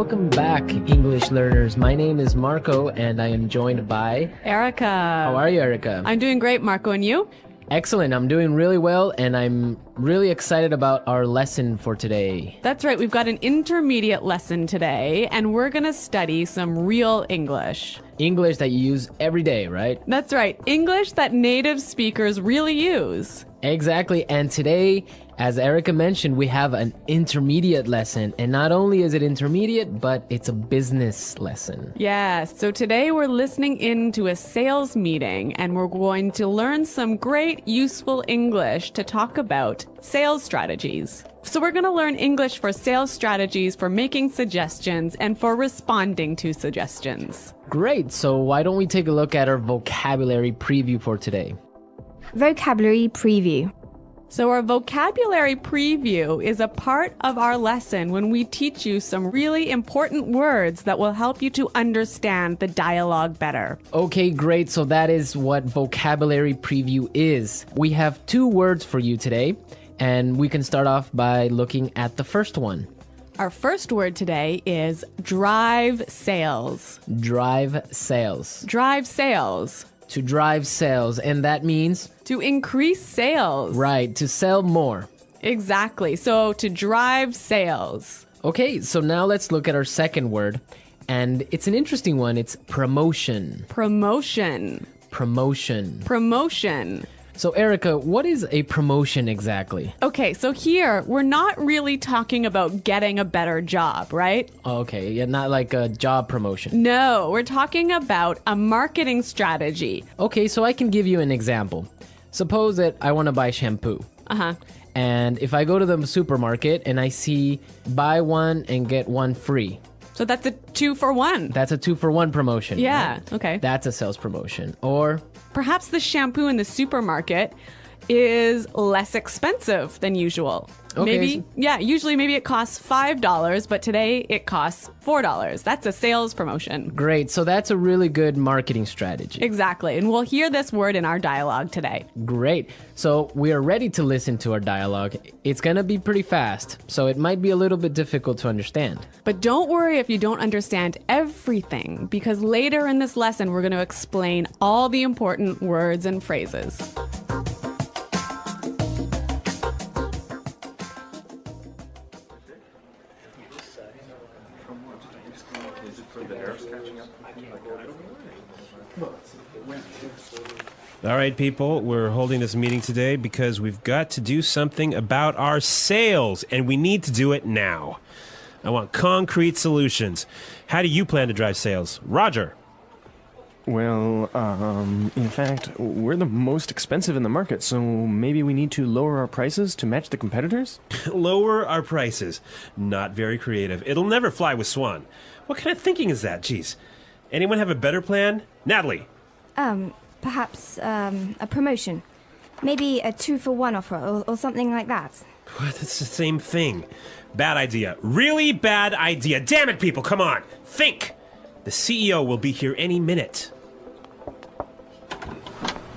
Welcome back, English learners. My name is Marco, and I am joined by Erica. How are you, Erica? I'm doing great, Marco, and you? Excellent. I'm doing really well, and I'm really excited about our lesson for today. That's right. We've got an intermediate lesson today, and we're going to study some real English. English that you use every day, right? That's right. English that native speakers really use. Exactly. And today, as Erica mentioned, we have an intermediate lesson. And not only is it intermediate, but it's a business lesson. Yes. So today we're listening into a sales meeting, and we're going to learn some great useful English to talk about sales strategies. So we're going to learn English for sales strategies, for making suggestions, and for responding to suggestions. Great. So why don't we take a look at our vocabulary preview for today? Vocabulary preview. So our vocabulary preview is a part of our lesson when we teach you some really important words that will help you to understand the dialogue better. Okay, great. So that is what vocabulary preview is. We have 2 words for you today, and we can start off by looking at the first one. Our first word today is drive sales. Drive sales. Drive sales. To drive sales, and that means? To increase sales. Right, to sell more. Exactly. So to drive sales. Okay, so now let's look at our second word, and it's an interesting one. It's promotion. Promotion. Promotion. Promotion. So Erica, what is a promotion exactly? Okay, so here we're not really talking about getting a better job, right? Okay, yeah, not like a job promotion. No, we're talking about a marketing strategy. Okay, so I can give you an example. Suppose that I want to buy shampoo. Uh-huh. And if I go to the supermarket and I see buy one and get one free. So that's a 2-for-1. That's a 2-for-1 promotion. Yeah, right? okay. That's a sales promotion. Or perhaps the shampoo in the supermarket is less expensive than usual. Okay. Usually maybe it costs $5, but today it costs $4. That's a sales promotion. Great. So that's a really good marketing strategy. Exactly. And we'll hear this word in our dialogue today. Great. So we are ready to listen to our dialogue. It's going to be pretty fast, so it might be a little bit difficult to understand. But don't worry if you don't understand everything, because later in this lesson, we're going to explain all the important words and phrases. All right, people, we're holding this meeting today because we've got to do something about our sales, and we need to do it now. I want concrete solutions. How do you plan to drive sales? Roger. Well, in fact, we're the most expensive in the market, so maybe we need to lower our prices to match the competitors? Lower our prices. Not very creative. It'll never fly with Swan. What kind of thinking is that? Jeez. Anyone have a better plan? Natalie. Perhaps a promotion. Maybe a 2-for-1 offer or something like that. What? It's the same thing. Bad idea. Really bad idea. Damn it, people, come on. Think. The CEO will be here any minute.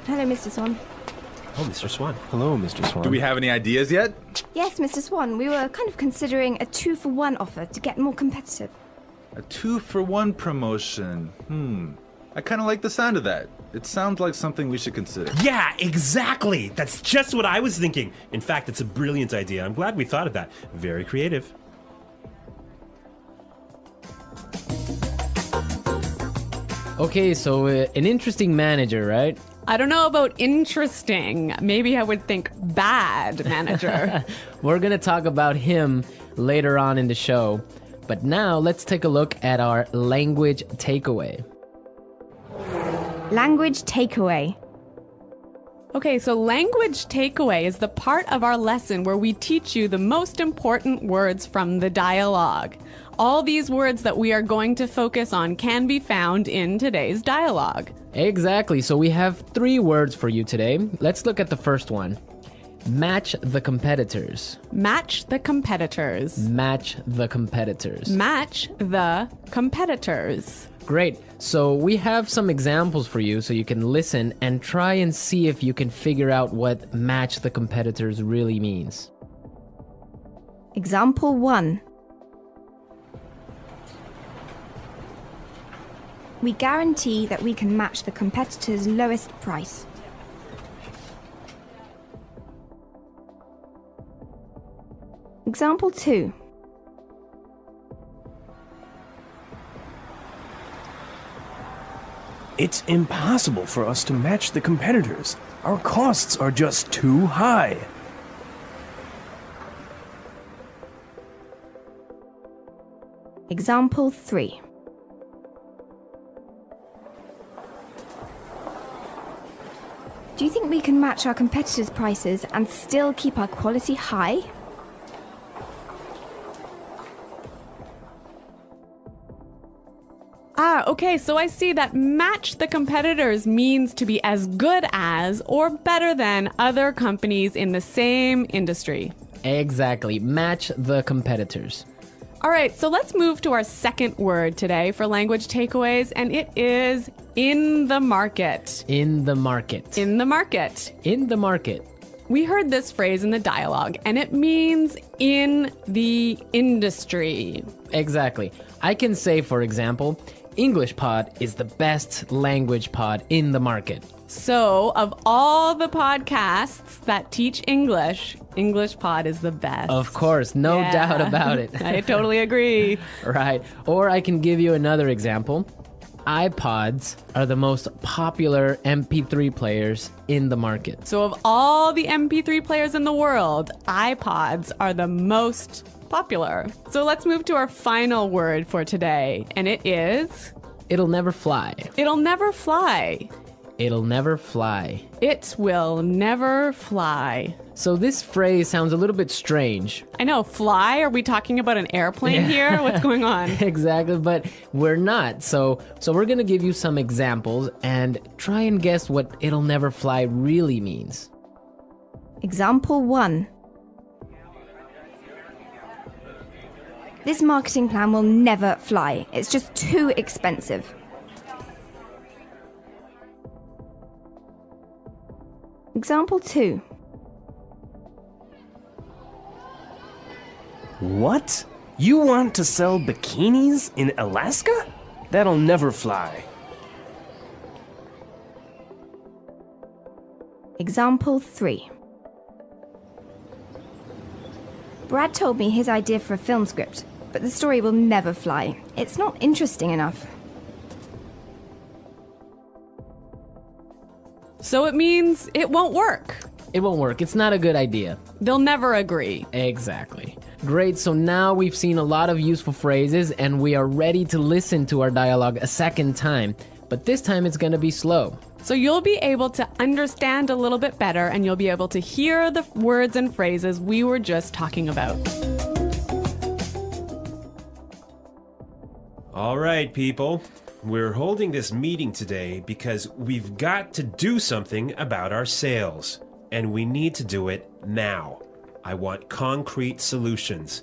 Hello, Mr. Swan. Oh, Mr. Swan. Hello, Mr. Swan. Do we have any ideas yet? Yes, Mr. Swan. We were kind of considering a 2-for-1 offer to get more competitive. A 2-for-1 promotion. I kind of like the sound of that. It sounds like something we should consider. Yeah, exactly. That's just what I was thinking. In fact, it's a brilliant idea. I'm glad we thought of that. Very creative. Okay, so an interesting manager, right? I don't know about interesting. Maybe I would think bad manager. We're going to talk about him later on in the show. But now let's take a look at our language takeaway. Language takeaway. Okay, so language takeaway is the part of our lesson where we teach you the most important words from the dialogue. All these words that we are going to focus on can be found in today's dialogue. Exactly. So we have 3 words for you today. Let's look at the first one. Match the competitors. Match the competitors. Match the competitors. Match the competitors. Great. So we have some examples for you so you can listen and try and see if you can figure out what match the competitors really means. Example 1. We guarantee that we can match the competitor's lowest price. Example 2. It's impossible for us to match the competitors. Our costs are just too high. Example 3. Do you think we can match our competitors' prices and still keep our quality high? Okay, so I see that match the competitors means to be as good as or better than other companies in the same industry. Exactly. Match the competitors. All right, so let's move to our second word today for language takeaways, and it is in the market. In the market. In the market. In the market. We heard this phrase in the dialogue, and it means in the industry. Exactly. I can say, for example, English Pod is the best language pod in the market. So, of all the podcasts that teach English, English Pod is the best. Of course, no Yeah. doubt about it. I totally agree. Right. Or I can give you another example. iPods are the most popular MP3 players in the market. So, of all the MP3 players in the world, iPods are the most popular. So, let's move to our final word for today, and it is It'll never fly. it'll never fly. It'll never fly. It will never fly. So this phrase sounds a little bit strange. I know, fly? Are we talking about an airplane here? What's going on? Exactly, but we're not. So we're going to give you some examples and try and guess what it'll never fly really means. Example 1. This marketing plan will never fly. It's just too expensive. Example 2. What? You want to sell bikinis in Alaska? That'll never fly. Example 3. Brad told me his idea for a film script, but the story will never fly. It's not interesting enough. So it means it won't work. It won't work. It's not a good idea. They'll never agree. Exactly. Great, so now we've seen a lot of useful phrases and we are ready to listen to our dialogue a second time. But this time it's going to be slow. So you'll be able to understand a little bit better and you'll be able to hear the words and phrases we were just talking about. All right, people. We're holding this meeting today because we've got to do something about our sales. And we need to do it now. I want concrete solutions.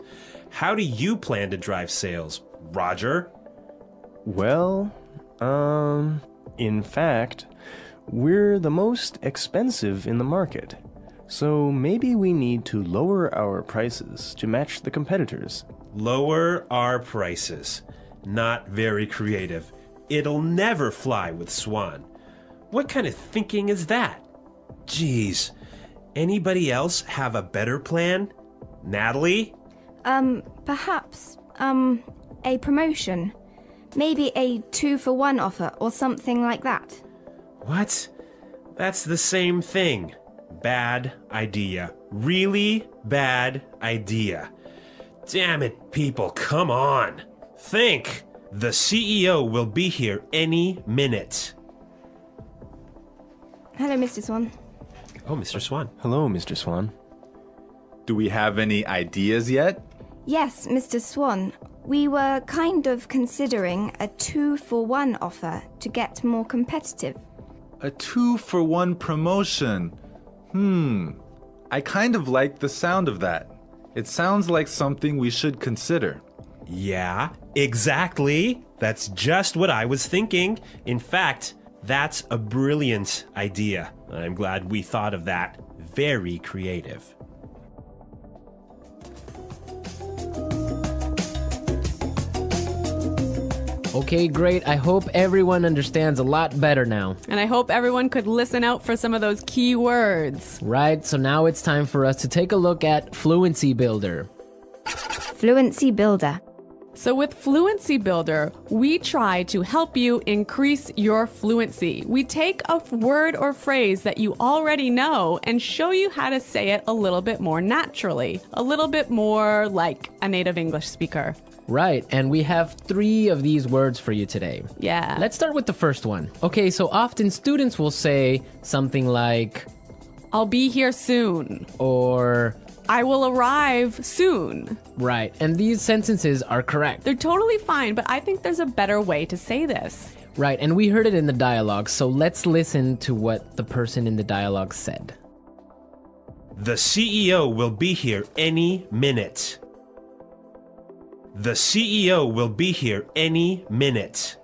How do you plan to drive sales, Roger? Well, in fact, we're the most expensive in the market. So maybe we need to lower our prices to match the competitors. Lower our prices. Not very creative. It'll never fly with Swan. What kind of thinking is that? Geez. Anybody else have a better plan? Natalie? Perhaps, a promotion. Maybe a 2-for-1 offer or something like that. What? That's the same thing. Bad idea. Really bad idea. Damn it, people, come on. Think. The CEO will be here any minute. Hello, Mr. Swan. Oh, Mr. Swan. Hello, Mr. Swan. Do we have any ideas yet? Yes, Mr. Swan. We were kind of considering a 2-for-1 offer to get more competitive. A 2-for-1 promotion. I kind of like the sound of that. It sounds like something we should consider. Yeah, exactly. That's just what I was thinking. In fact, that's a brilliant idea. I'm glad we thought of that. Very creative. Okay, great. I hope everyone understands a lot better now. And I hope everyone could listen out for some of those key words. Right, so now it's time for us to take a look at Fluency Builder. Fluency Builder. So with Fluency Builder, we try to help you increase your fluency. We take a word or phrase that you already know and show you how to say it a little bit more naturally, a little bit more like a native English speaker. Right, and we have 3 of these words for you today. Yeah. Let's start with the first one. Okay, so often students will say something like, I'll be here soon. or, I will arrive soon. right, and these sentences are correct. They're totally fine, but I think there's a better way to say this. Right, and we heard it in the dialogue, so let's listen to what the person in the dialogue said. The CEO will be here any minute. The CEO will be here any minute.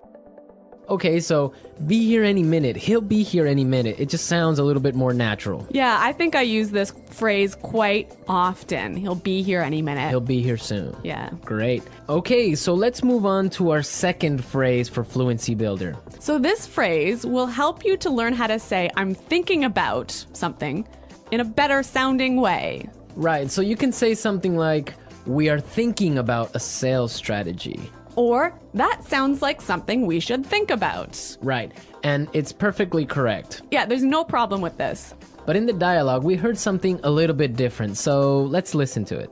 Okay, so be here any minute. He'll be here any minute. It just sounds a little bit more natural. Yeah, I think I use this phrase quite often. He'll be here any minute. He'll be here soon. Yeah. Great. Okay, so let's move on to our second phrase for Fluency Builder. So this phrase will help you to learn how to say I'm thinking about something in a better sounding way. Right, so you can say something like, we are thinking about a sales strategy. Or that sounds like something we should think about. Right, and it's perfectly correct. Yeah, there's no problem with this. But in the dialogue, we heard something a little bit different, so let's listen to it.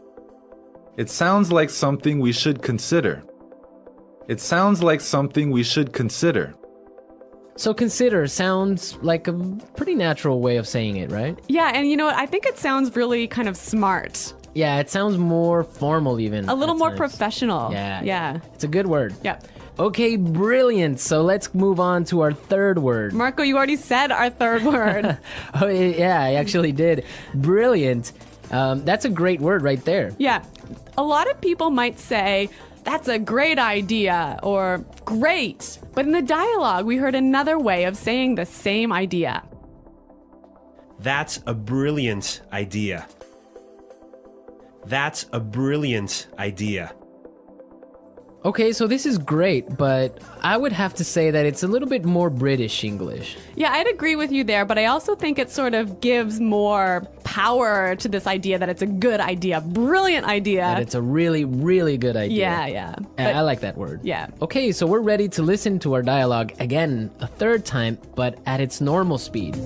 It sounds like something we should consider. It sounds like something we should consider. So consider sounds like a pretty natural way of saying it, right? Yeah, and you know what? I think it sounds really kind of smart. Yeah, it sounds more formal even. A little at more times. professional. Yeah. Yeah. It's a good word. Yeah. Okay, brilliant. So let's move on to our third word. Marco, you already said our third word. Oh, yeah, I actually did. Brilliant. That's a great word right there. Yeah. A lot of people might say, that's a great idea or great. But in the dialogue, we heard another way of saying the same idea. That's a brilliant idea. That's a brilliant idea. Okay, so this is great, but I would have to say that it's a little bit more British English. Yeah, I'd agree with you there, but I also think it sort of gives more power to this idea that it's a good idea, brilliant idea. That it's a really, really good idea. Yeah. And But- I like that word. Yeah. Okay, so we're ready to listen to our dialogue again a third time, but at its normal speed.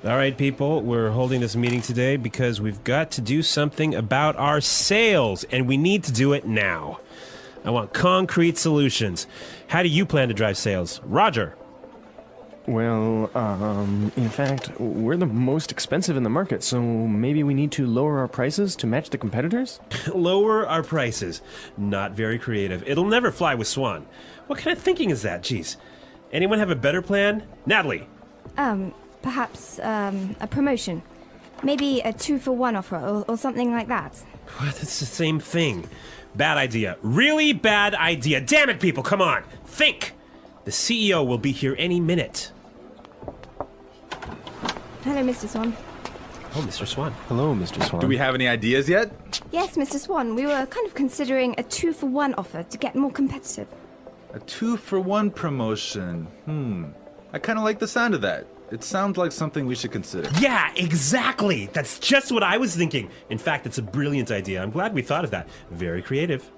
All right, people, we're holding this meeting today because we've got to do something about our sales, and we need to do it now. I want concrete solutions. How do you plan to drive sales? Roger. Well, in fact, we're the most expensive in the market, so maybe we need to lower our prices to match the competitors? Lower our prices. Not very creative. It'll never fly with Swan. What kind of thinking is that? Jeez. Anyone have a better plan? Natalie. Perhaps a promotion. Maybe a 2-for-1 offer or something like that. What? It's the same thing. Bad idea. Really bad idea. Damn it, people, come on. Think. The CEO will be here any minute. Hello, Mr. Swan. Oh, Mr. Swan. Hello, Mr. Swan. Do we have any ideas yet? Yes, Mr. Swan, we were kind of considering a 2-for-1 offer to get more competitive. A 2-for-1 promotion. I kind of like the sound of that. It sounds like something we should consider. Yeah, exactly. That's just what I was thinking. In fact, it's a brilliant idea. I'm glad we thought of that. Very creative.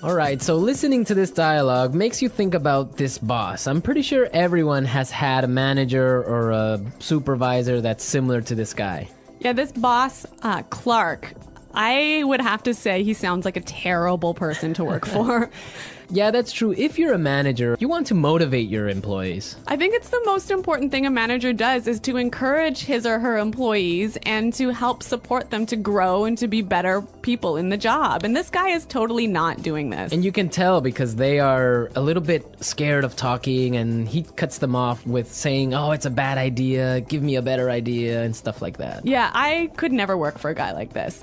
All right, so listening to this dialogue makes you think about this boss. I'm pretty sure everyone has had a manager or a supervisor that's similar to this guy. Yeah, this boss, Clark, I would have to say he sounds like a terrible person to work for. Yeah, that's true. If you're a manager, you want to motivate your employees. I think it's the most important thing a manager does is to encourage his or her employees and to help support them to grow and to be better people in the job. And this guy is totally not doing this. And you can tell because they are a little bit scared of talking, and he cuts them off with saying, oh, it's a bad idea, give me a better idea, and stuff like that. Yeah, I could never work for a guy like this.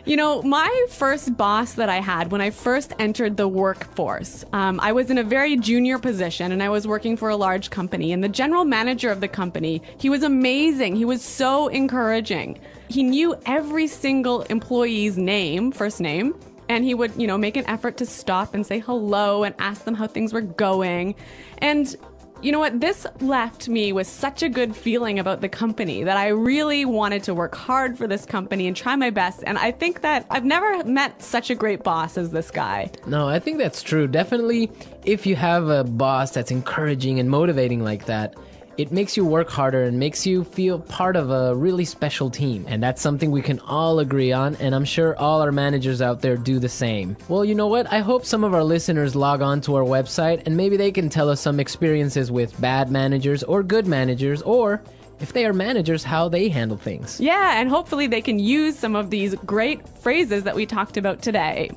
You know, my first boss that I had when I first entered the workforce, course. I was in a very junior position and I was working for a large company, and the general manager of the company, he was amazing. He was so encouraging. He knew every single employee's name, first name, and he would, make an effort to stop and say hello and ask them how things were going. And you know what? This left me with such a good feeling about the company that I really wanted to work hard for this company and try my best. And I think that I've never met such a great boss as this guy. No, I think that's true. Definitely, if you have a boss that's encouraging and motivating like that, it makes you work harder and makes you feel part of a really special team. And that's something we can all agree on, and I'm sure all our managers out there do the same. Well, you know what? I hope some of our listeners log on to our website and maybe they can tell us some experiences with bad managers or good managers, or if they are managers, how they handle things. Yeah, and hopefully they can use some of these great phrases that we talked about today.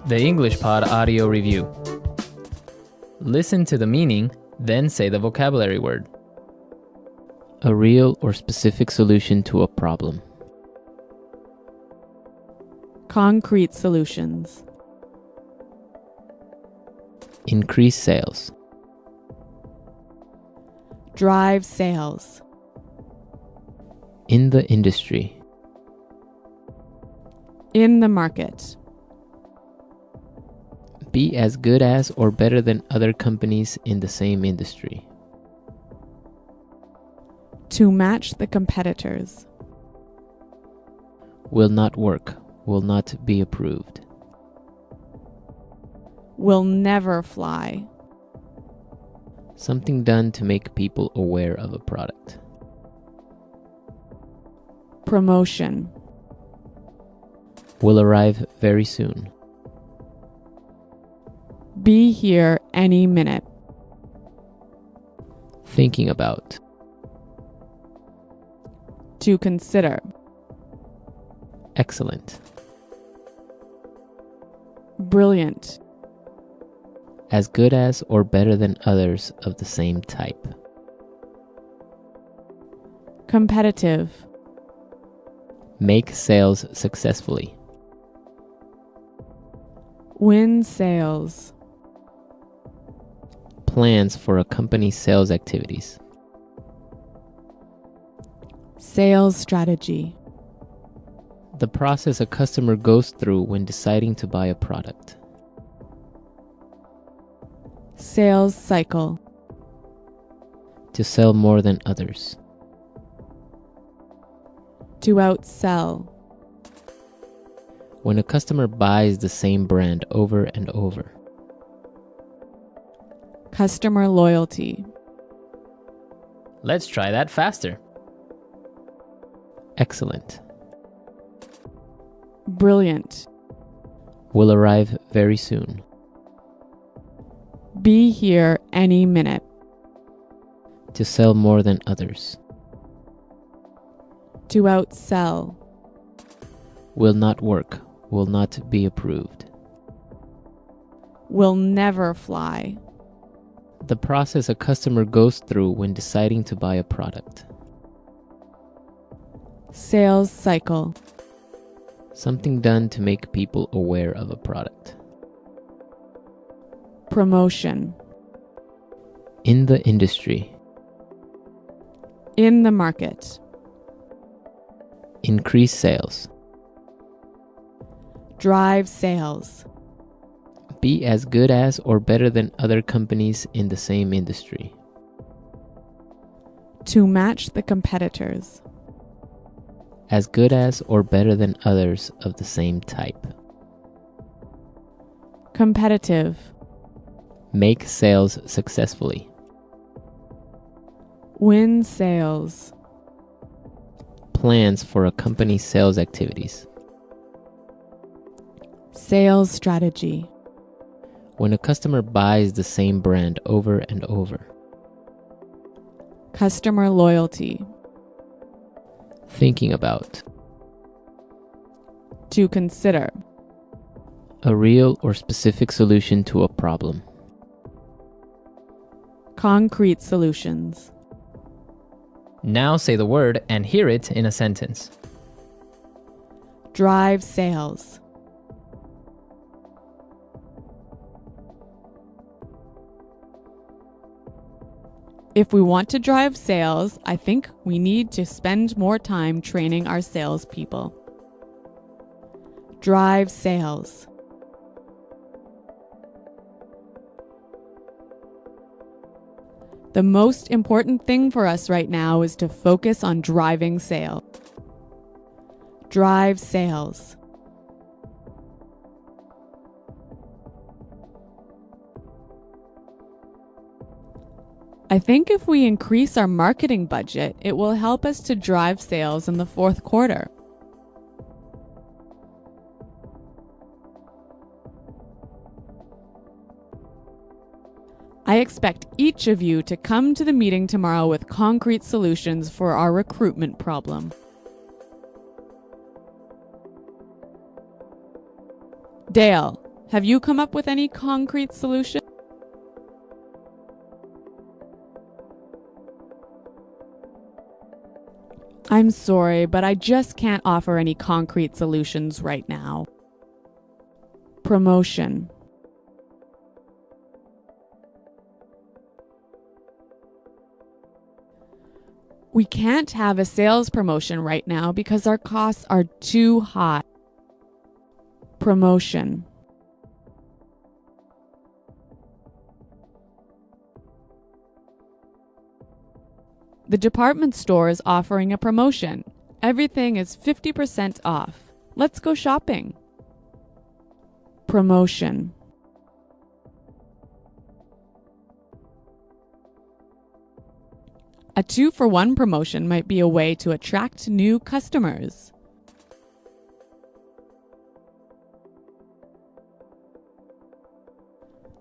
The English Pod Audio Review. Listen to the meaning, then say the vocabulary word. A real or specific solution to a problem. Concrete solutions. Increase sales. Drive sales. In the industry. In the market. Be as good as or better than other companies in the same industry. To match the competitors. Will not work. Will not be approved. Will never fly. Something done to make people aware of a product. Promotion. Will arrive very soon. Be here any minute. Thinking about. To consider. Excellent. Brilliant. As good as or better than others of the same type. Competitive. Make sales successfully. Win sales. Plans for a company's sales activities. Sales strategy. The process a customer goes through when deciding to buy a product. Sales cycle. To sell more than others. To outsell. When a customer buys the same brand over and over. Customer loyalty. Let's try that faster. Excellent. Brilliant. Will arrive very soon. Be here any minute. To sell more than others. To outsell. Will not work. Will not be approved. Will never fly. The process a customer goes through when deciding to buy a product. Sales cycle. Something done to make people aware of a product. Promotion. In the industry. In the market. Increase sales. Drive sales. Be as good as or better than other companies in the same industry. To match the competitors. As good as or better than others of the same type. Competitive. Make sales successfully. Win sales. Plans for a company's sales activities. Sales strategy. When a customer buys the same brand over and over. Customer loyalty. Thinking about. To consider. A real or specific solution to a problem. Concrete solutions. Now say the word and hear it in a sentence. Drive sales. If we want to drive sales, I think we need to spend more time training our salespeople. Drive sales. The most important thing for us right now is to focus on driving sales. Drive sales. I think if we increase our marketing budget, it will help us to drive sales in the fourth quarter. I expect each of you to come to the meeting tomorrow with concrete solutions for our recruitment problem. Dale, have you come up with any concrete solution? I'm sorry, but I just can't offer any concrete solutions right now. Promotion. We can't have a sales promotion right now because our costs are too high. Promotion. The department store is offering a promotion. Everything is 50% off. Let's go shopping. Promotion. A 2-for-1 promotion might be a way to attract new customers.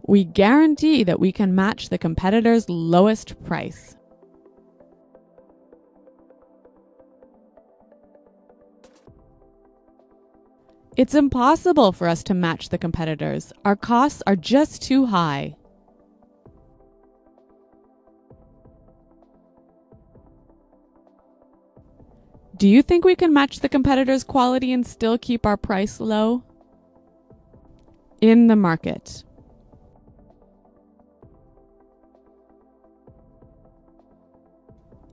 We guarantee that we can match the competitor's lowest price. It's impossible for us to match the competitors. Our costs are just too high. Do you think we can match the competitors' quality and still keep our price low? In the market.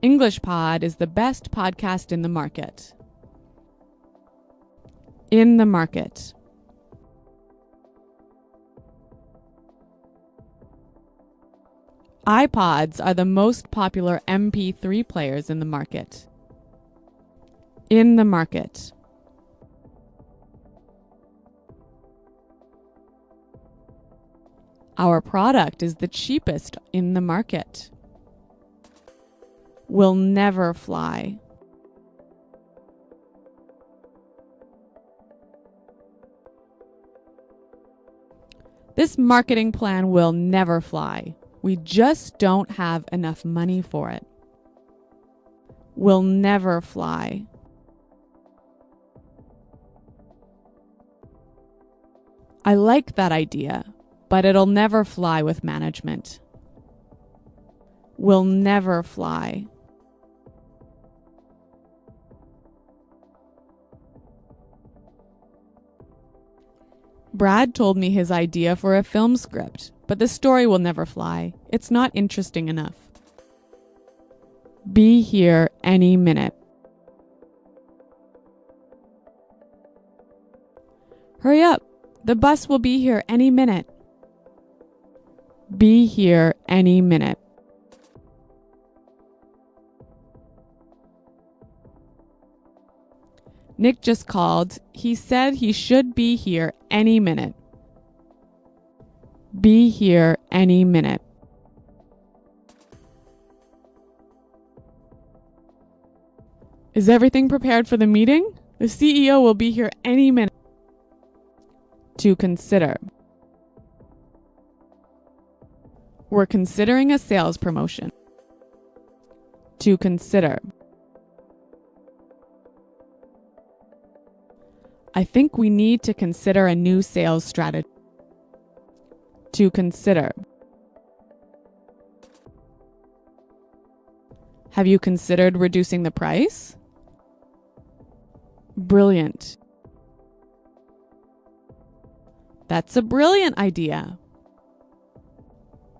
English Pod is the best podcast in the market. In the market. iPods are the most popular MP3 players in the market. In the market. Our product is the cheapest in the market. Will never fly. This marketing plan will never fly. We just don't have enough money for it. Will never fly. I like that idea, but it'll never fly with management. Will never fly. Brad told me his idea for a film script, but the story will never fly. It's not interesting enough. Be here any minute. Hurry up! The bus will be here any minute. Be here any minute. Nick just called. He said he should be here any minute. Be here any minute. Is everything prepared for the meeting? The CEO will be here any minute. To consider. We're considering a sales promotion. To consider. I think we need to consider a new sales strategy. To consider. Have you considered reducing the price? Brilliant. That's a brilliant idea.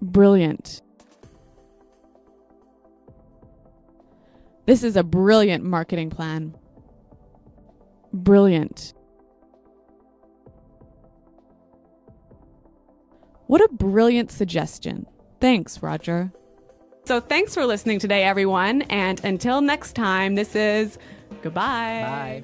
Brilliant. This is a brilliant marketing plan. Brilliant. What a brilliant suggestion. Thanks, Roger. So thanks for listening today, everyone. And until next time, this is goodbye. Bye.